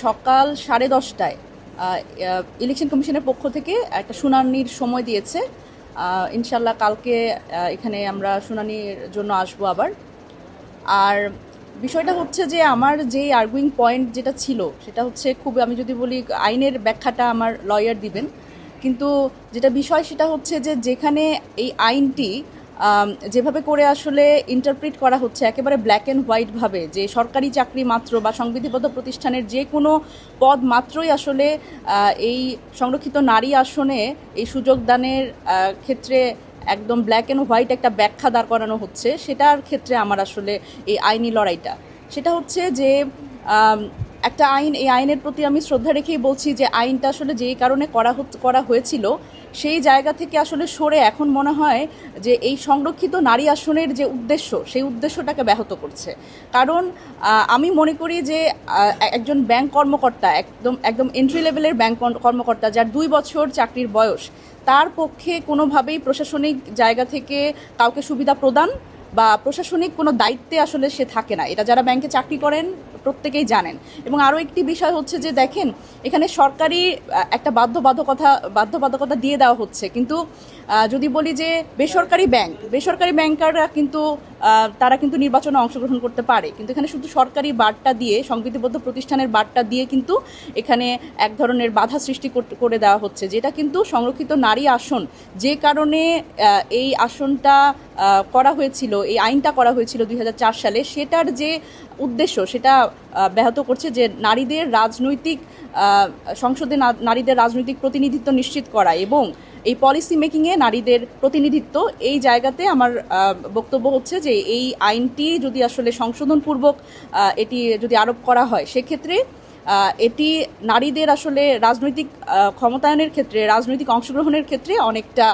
সকাল 10:30টায় ইলেকশন কমিশনের পক্ষ থেকে একটা শুনানির সময় দিয়েছে। ইনশাল্লাহ কালকে এখানে আমরা শুনানির জন্য আসবো আবার। আর বিষয়টা হচ্ছে যে আমার যে আর্গুইং পয়েন্ট যেটা ছিল সেটা হচ্ছে খুব, আমি যদি বলি আইনের ব্যাখ্যাটা আমার লয়ার দিবেন, কিন্তু যেটা বিষয় সেটা হচ্ছে যে যেখানে এই আইনটি যেভাবে করে আসলে ইন্টারপ্রিট করা হচ্ছে একেবারে ব্ল্যাক অ্যান্ড হোয়াইটভাবে, যে সরকারি চাকরি মাত্র বা সংবিধিবদ্ধ প্রতিষ্ঠানের যে কোনো পদ মাত্রই আসলে এই সংরক্ষিত নারী আসনে এই সুযোগ দানের ক্ষেত্রে একদম ব্ল্যাক অ্যান্ড হোয়াইট একটা ব্যাখ্যা দাঁড় করানো হচ্ছে, সেটার ক্ষেত্রে আমার আসলে এই আইনি লড়াইটা সেটা হচ্ছে যে একটা আইন, এই আইনের প্রতি আমি শ্রদ্ধা রেখেই বলছি যে আইনটা আসলে যেই কারণে করা হয়েছিল সেই জায়গা থেকে আসলে সরে এখন মনে হয় যে এই সংরক্ষিত নারী আসনের যে উদ্দেশ্য সেই উদ্দেশ্যটাকে ব্যাহত করছে। কারণ আমি মনে করি যে একজন ব্যাংক কর্মকর্তা, একদম এন্ট্রি লেভেলের ব্যাংক কর্মকর্তা যার 2 বছর চাকরির বয়স, তার পক্ষে কোনোভাবেই প্রশাসনিক জায়গা থেকে কাউকে সুবিধা প্রদান বা প্রশাসনিক কোনো দায়িত্বে আসলে সে থাকে না। এটা যারা ব্যাংকে চাকরি করেন প্রত্যেকেই জানেন। এবং আরও একটি বিষয় হচ্ছে যে দেখেন, এখানে সরকারি একটা বাধ্যবাধকতা দিয়ে দেওয়া হচ্ছে, কিন্তু যদি বলি যে বেসরকারি ব্যাংকাররা কিন্তু তারা কিন্তু নির্বাচনে অংশগ্রহণ করতে পারে, কিন্তু এখানে শুধু সরকারি বার্তা দিয়ে, সংবিধিবদ্ধ প্রতিষ্ঠানের বার্তা দিয়ে কিন্তু এখানে এক ধরনের বাধা সৃষ্টি করে দেওয়া হচ্ছে, যেটা কিন্তু সংরক্ষিত নারী আসন, যে কারণে এই আসনটা করা হয়েছিল, এই আইনটা করা হয়েছিল 2004 সালে, সেটার যে উদ্দেশ্য সেটা ব্যাহত করছে, যে নারীদের রাজনৈতিক সংসদে নারীদের রাজনৈতিক প্রতিনিধিত্ব নিশ্চিত করা এবং এই পলিসি মেকিংয়ে নারীদের প্রতিনিধিত্ব। এই জায়গাতে আমার বক্তব্য হচ্ছে যে এই আইনটি যদি আসলে সংশোধনপূর্বক এটি যদি আরোপ করা হয়, সেক্ষেত্রে এটি নারীদের আসলে রাজনৈতিক ক্ষমতায়নের ক্ষেত্রে, রাজনৈতিক অংশগ্রহণের ক্ষেত্রে অনেকটা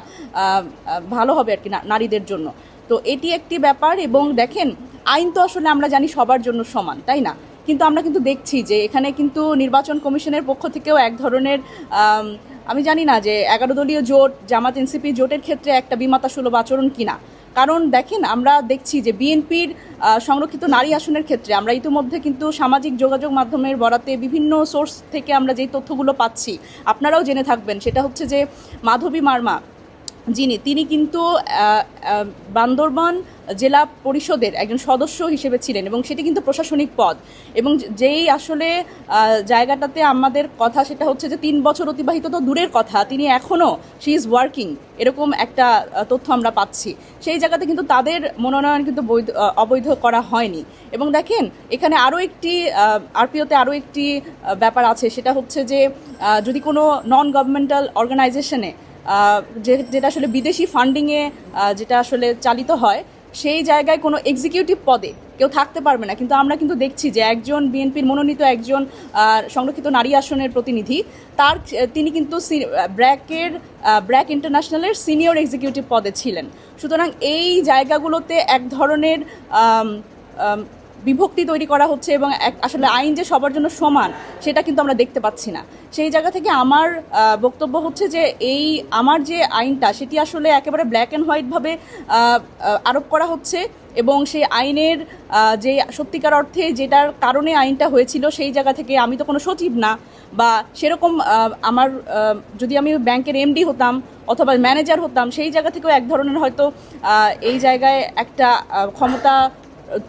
ভালো হবে আর কি নারীদের জন্য। তো এটি একটি ব্যাপার। এবং দেখেন, আইন তো আসলে আমরা জানি সবার জন্য সমান, তাই না? কিন্তু আমরা কিন্তু দেখছি যে এখানে কিন্তু নির্বাচন কমিশনের পক্ষ থেকেও এক ধরনের আমি জানি না যে 11 দলীয় জোট, জামাত এনসিপি জোটের ক্ষেত্রে একটা বিমাতাসুলভ আচরণ কিনা। কারণ দেখেন, আমরা দেখছি যে বিএনপির সংরক্ষিত নারী আসনের ক্ষেত্রে আমরা ইতিমধ্যে কিন্তু সামাজিক যোগাযোগ মাধ্যমের বরাতে বিভিন্ন সোর্স থেকে আমরা যেই তথ্যগুলো পাচ্ছি, আপনারাও জেনে থাকবেন, সেটা হচ্ছে যে মাধবী মার্মা তিনি কিন্তু বান্দরবান জেলা পরিষদের একজন সদস্য হিসেবে ছিলেন, এবং সেটি কিন্তু প্রশাসনিক পদ। এবং যেই আসলে জায়গাটাতে আমাদের কথা সেটা হচ্ছে যে 3 বছর অতিবাহিত তো দূরের কথা, তিনি এখনও শি ইজ ওয়ার্কিং, এরকম একটা তথ্য আমরা পাচ্ছি। সেই জায়গাতে কিন্তু তাদের মনোনয়ন কিন্তু অবৈধ করা হয়নি। এবং দেখেন, এখানে আরও একটি আরপিওতে আরও একটি ব্যাপার আছে, সেটা হচ্ছে যে যদি কোনো নন গভর্নমেন্টাল অর্গানাইজেশনে যেটা আসলে বিদেশি ফান্ডিংয়ে যেটা আসলে চালিত হয়, সেই জায়গায় কোনো এক্সিকিউটিভ পদে কেউ থাকতে পারবে না। কিন্তু আমরা কিন্তু দেখছি যে একজন বিএনপির মনোনীত একজন সংরক্ষিত নারী আসনের প্রতিনিধি, তিনি কিন্তু ব্র্যাক ইন্টারন্যাশনালের সিনিয়র এক্সিকিউটিভ পদে ছিলেন। সুতরাং এই জায়গাগুলোতে এক ধরনের বিভক্তি তৈরি করা হচ্ছে, এবং আসলে আইন যে সবার জন্য সমান সেটা কিন্তু আমরা দেখতে পাচ্ছি না। সেই জায়গা থেকে আমার বক্তব্য হচ্ছে যে আমার যে আইনটা সেটি আসলে একেবারে ব্ল্যাক অ্যান্ড হোয়াইটভাবে আরোপ করা হচ্ছে, এবং সেই আইনের যে সত্যিকার অর্থে যেটার কারণে আইনটা হয়েছিল, সেই জায়গা থেকে আমি তো কোনো সচিব না, বা সেরকম আমার যদি আমি ব্যাংকের এমডি হতাম অথবা ম্যানেজার হতাম, সেই জায়গা থেকেও এক ধরনের হয়তো এই জায়গায় একটা ক্ষমতা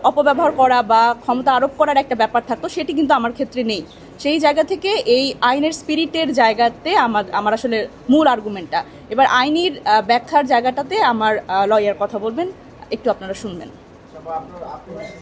অপব্যবহার করা বা ক্ষমতা আরোপ করার একটা ব্যাপার থাকতো, সেটি কিন্তু আমার ক্ষেত্রে নেই। সেই জায়গা থেকে এই আইনের স্পিরিটের জায়গাতে আমার আসলে মূল আর্গুমেন্টটা। এবার আইনের ব্যাখ্যার জায়গাটাতে আমার লয়ার কথা বলবেন, একটু আপনারা শুনবেন।